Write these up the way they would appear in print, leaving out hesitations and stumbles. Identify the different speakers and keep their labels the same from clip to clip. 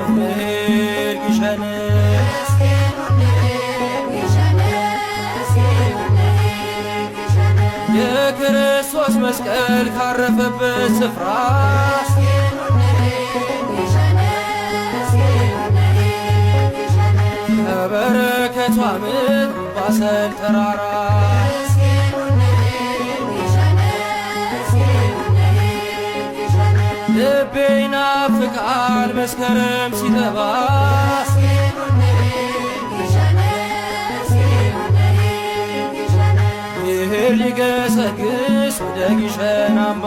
Speaker 1: እንሂድ ግሸን የክርስቶስ መስቀል ካረፈበት ስፍራ ከበረከቷ ምድር ባሰል ተራራ ልቤ ይናፍቃል መስከረም ሲጠባ ይሄድ ሊገሰግስ ወደ ግሸን አምባ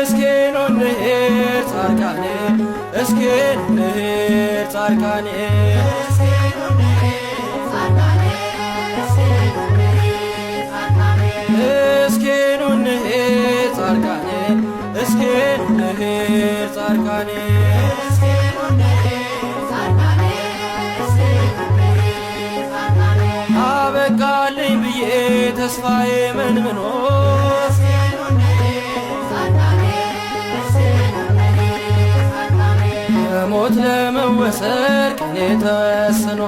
Speaker 1: እስኪ ኑ እንሂድ ጻድቃኔ እስኪ ኑ እንሂድ ጻድቃኔ እስኪ ኑ እንሂድ ጻድቃኔ እስኪ ኑ እንሂድ ጻድቃኔ አበቃልኝ ብዬ ተስፋዬ መንምኖ ሞት ለመወሰድ ቀኔ ተወስኖ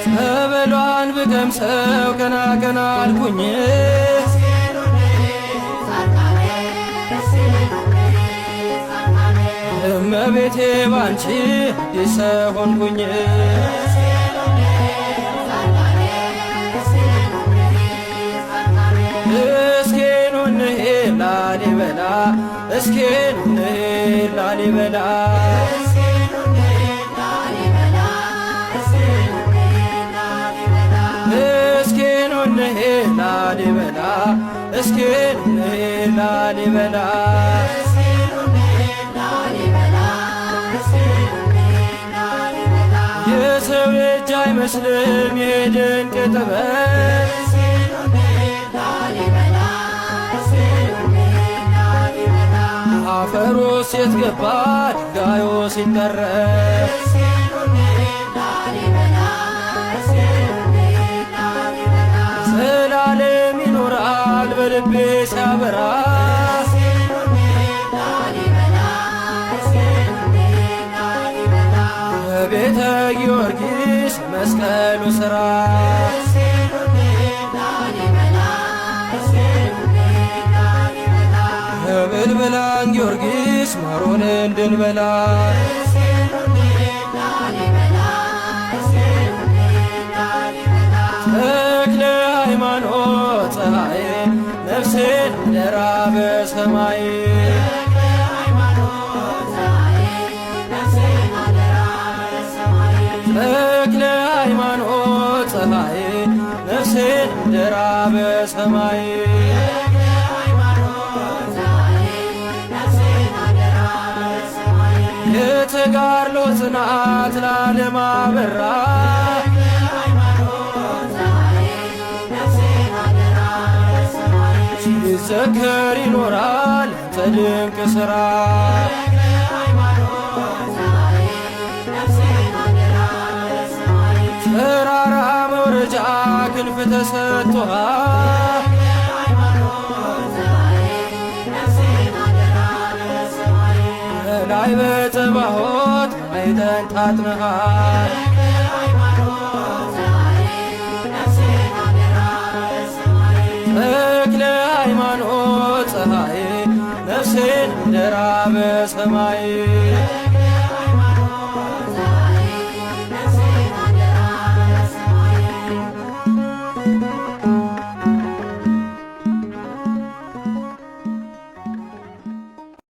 Speaker 1: ጸበሏን ብቀምሰው ቀና ቀና አልኩኝ እመቤቴ ባንቺ አዲስ ሰው ሆንኩኝ እስኪ ኑ እንሂድ ላሊበላ እስኪ ኑ እንሂድ ላሊበላ እስኪ ኑ እንሂድ ላሊበላ እስኪ ኑ እንሂድ ላሊበላ የሰው እጅ አይመስልም የድንቅ ጥበብ አፈሩ ሴት ገባ ድንጋዩ ሲጠረብ ዘላለም ይኖራል በልቤ ሲያበራ በቤተ ጊዮርጊስ መስቀሉ ሥራ ብልብላን ጊዮርጊስ ማሮን እንድንበላ ተክለ ሃይማኖት ፀሐይ ነፍሴን አደራ በሰማይ ተክለ ሃይማኖት ፀሐይ ነፍሴን አደራ በሰማይ የተጋድሎ ጽናት ለዓለም አበራ ሲዘከር ይኖራል ያንተ ድንቅ ሥራ ተራራ መውረጃ ክንፍ ተሰጥቶሃል ላይ በጸባዖት አይተን ታጥነሃል ተክለ ሃይማኖት ፀሐይ ነፍሴን አደራ በሰማይ